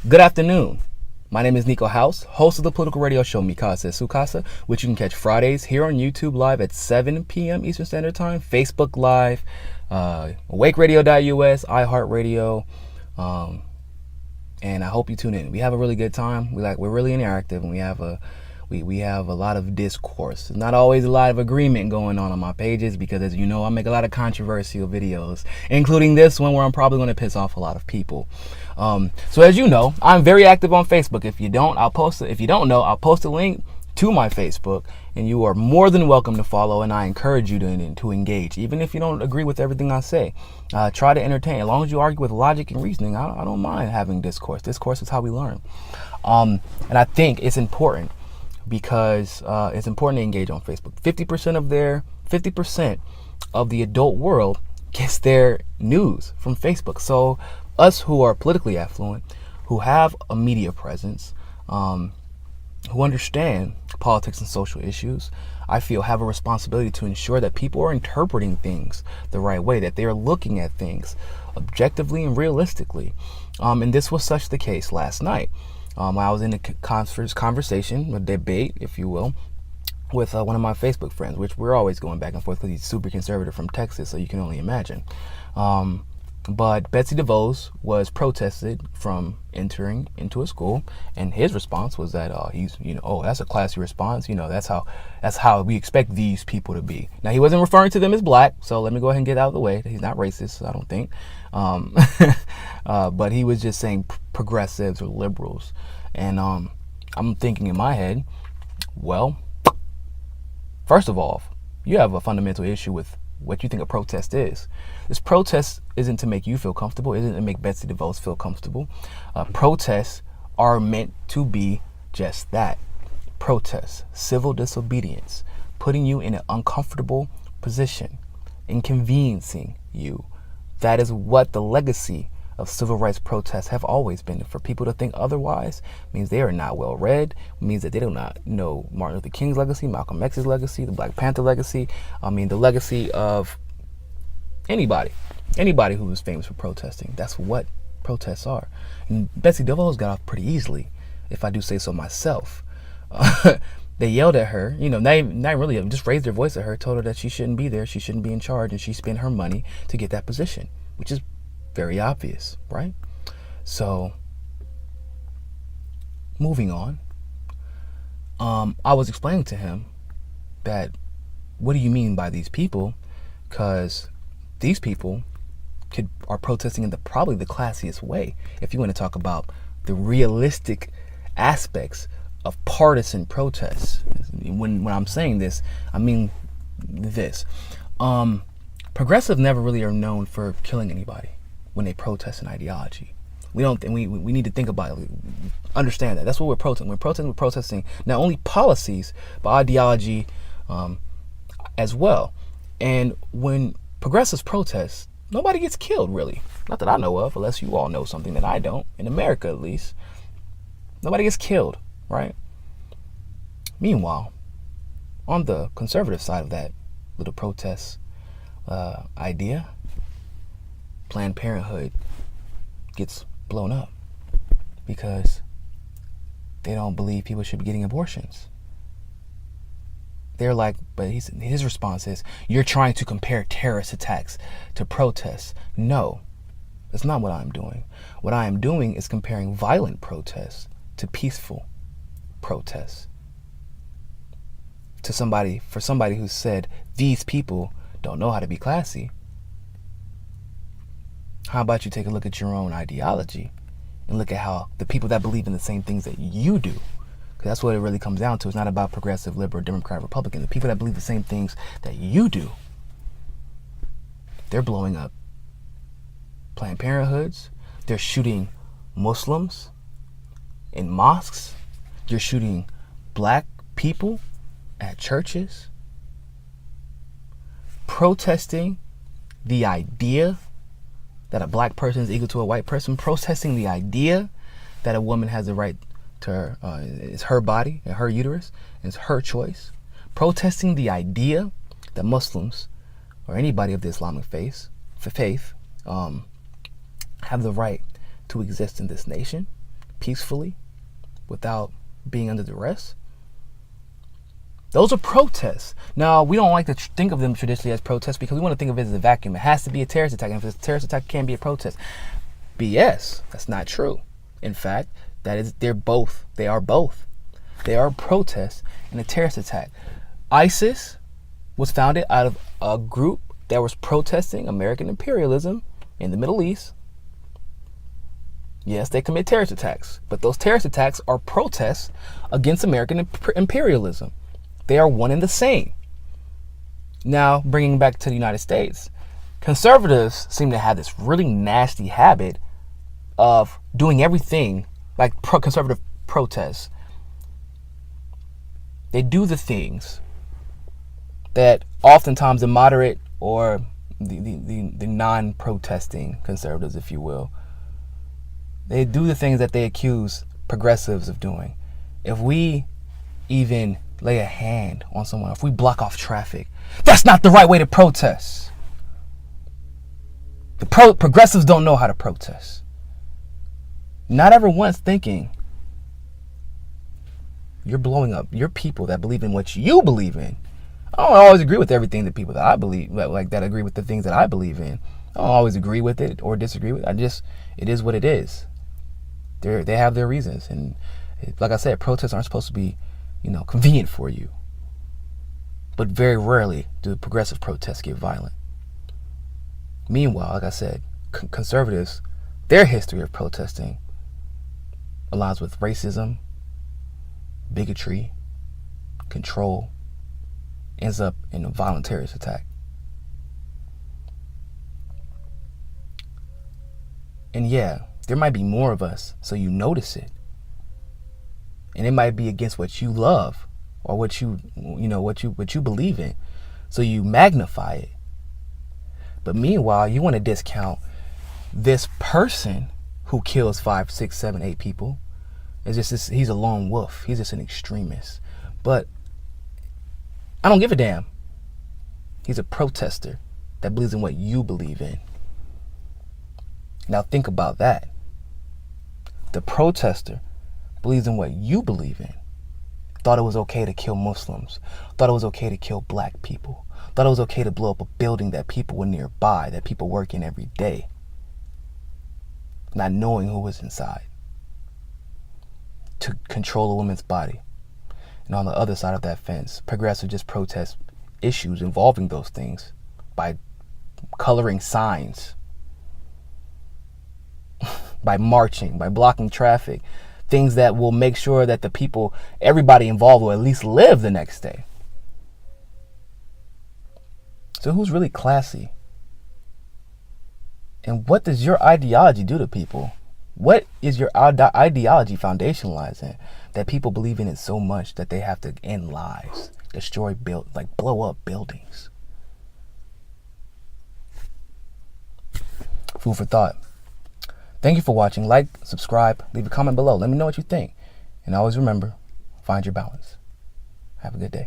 Good afternoon. My name is Niko House, host of the political radio show Mi Casa es Su Casa, which you can catch Fridays here on YouTube Live at 7 p.m. Eastern Standard Time, Facebook Live, awakeradio.us, iHeartRadio, and I hope you tune in. We have a really good time. We're really interactive, and we have a lot of discourse. There's not always a lot of agreement going on my pages because, as you know, I make a lot of controversial videos, including this one where I'm probably going to piss off a lot of people. So as you know, I'm very active on Facebook. If you don't know, I'll post a link to my Facebook, and you are more than welcome to follow, and I encourage you to engage. Even if you don't agree with everything I say, try to entertain. As long as you argue with logic and reasoning, I don't mind having discourse. Discourse is how we learn. And I think it's important because it's important to engage on Facebook. 50% of the adult world gets their news from Facebook. So us who are politically affluent, who have a media presence, who understand politics and social issues, I feel have a responsibility to ensure that people are interpreting things the right way, that they are looking at things objectively and realistically. And this was such the case last night. I was in a conversation, a debate, if you will, with one of my Facebook friends, which we're always going back and forth because he's super conservative from Texas, so you can only imagine. But Betsy DeVos was protested from entering into a school, and his response was that that's a classy response. That's how we expect these people to be. Now, he wasn't referring to them as black, so let me go ahead and get out of the way. He's not racist, I don't think. But he was just saying progressives or liberals, and I'm thinking in my head, well, first of all, you have a fundamental issue with what you think a protest is. This protest isn't to make you feel comfortable, isn't to make Betsy DeVos feel comfortable. Protests are meant to be just that. Protests, civil disobedience, putting you in an uncomfortable position, inconveniencing you. That is what the legacy of civil rights protests have always been. For people to think otherwise means they are not well read, means that they do not know Martin Luther King's legacy, Malcolm X's legacy, the Black Panther legacy, the legacy of anybody who was famous for protesting. That's what protests are. And Betsy DeVos got off pretty easily, if I do say so myself. They yelled at her, not really, just raised their voice at her, told her that she shouldn't be there, she shouldn't be in charge, and she spent her money to get that position, which is very obvious, right? So, moving on, I was explaining to him that, what do you mean by these people? Because these people are protesting in probably the classiest way. If you want to talk about the realistic aspects of partisan protests, when I'm saying this, I mean this. Progressives never really are known for killing anybody when they protest an ideology. We need to think about it. Understand that. That's what we're protesting. We're protesting not only policies, but ideology as well. And when progressives protest, nobody gets killed, really. Not that I know of, unless you all know something that I don't. In America, at least. Nobody gets killed, right? Meanwhile, on the conservative side of that little protest idea, Planned Parenthood gets blown up because they don't believe people should be getting abortions. They're like, but his response is, you're trying to compare terrorist attacks to protests. No, that's not what I'm doing. What I am doing is comparing violent protests to peaceful protests. For somebody who said these people don't know how to be classy, how about you take a look at your own ideology and look at how the people that believe in the same things that you do, because that's what it really comes down to. It's not about progressive, liberal, Democrat, Republican. The people that believe the same things that you do, they're blowing up Planned Parenthoods. They're shooting Muslims in mosques. They're shooting black people at churches. Protesting the idea that a black person is equal to a white person, protesting the idea that a woman has the right to it's her body and her uterus, and it's her choice, protesting the idea that Muslims or anybody of the Islamic faith have the right to exist in this nation, peacefully without being under duress. Those are protests. Now, we don't like to think of them traditionally as protests because we want to think of it as a vacuum. It has to be a terrorist attack. And if it's a terrorist attack, it can't be a protest. BS. That's not true. In fact, they're both. They are both. They are a protest and a terrorist attack. ISIS was founded out of a group that was protesting American imperialism in the Middle East. Yes, they commit terrorist attacks, but those terrorist attacks are protests against American imperialism. They are one and the same. Now, bringing back to the United States, conservatives seem to have this really nasty habit of doing everything like conservative protests. They do the things that oftentimes the moderate or the non-protesting conservatives, if you will, they do the things that they accuse progressives of doing. If we even lay a hand on someone, if we block off traffic, that's not the right way to protest. The progressives don't know how to protest. Not ever once thinking, you're blowing up your people that believe in what you believe in. I don't always agree with everything that people that I believe, like that agree with the things that I believe in. I don't always agree with it or disagree with it. It is what it is. They have their reasons. And like I said, protests aren't supposed to be, convenient for you. But very rarely do progressive protests get violent. Meanwhile, like I said, conservatives, their history of protesting aligns with racism, bigotry, control, ends up in a violent terrorist attack. And yeah, there might be more of us, so you notice it. And it might be against what you love or what you believe in. So you magnify it. But meanwhile, you want to discount this person who kills 5, 6, 7, 8 people. He's a lone wolf. He's just an extremist. But I don't give a damn. He's a protester that believes in what you believe in. Now think about that. The protester believes in what you believe in. Thought it was okay to kill Muslims. Thought it was okay to kill black people. Thought it was okay to blow up a building that people were nearby, that people work in every day. Not knowing who was inside. To control a woman's body. And on the other side of that fence, progressive just protest issues involving those things by coloring signs, by marching, by blocking traffic, things that will make sure that everybody involved will at least live the next day. So who's really classy? And what does your ideology do to people? What is your ideology foundationalized in that people believe in it so much that they have to end lives, blow up buildings? Food for thought. Thank you for watching. Like, subscribe, leave a comment below. Let me know what you think. And always remember, find your balance. Have a good day.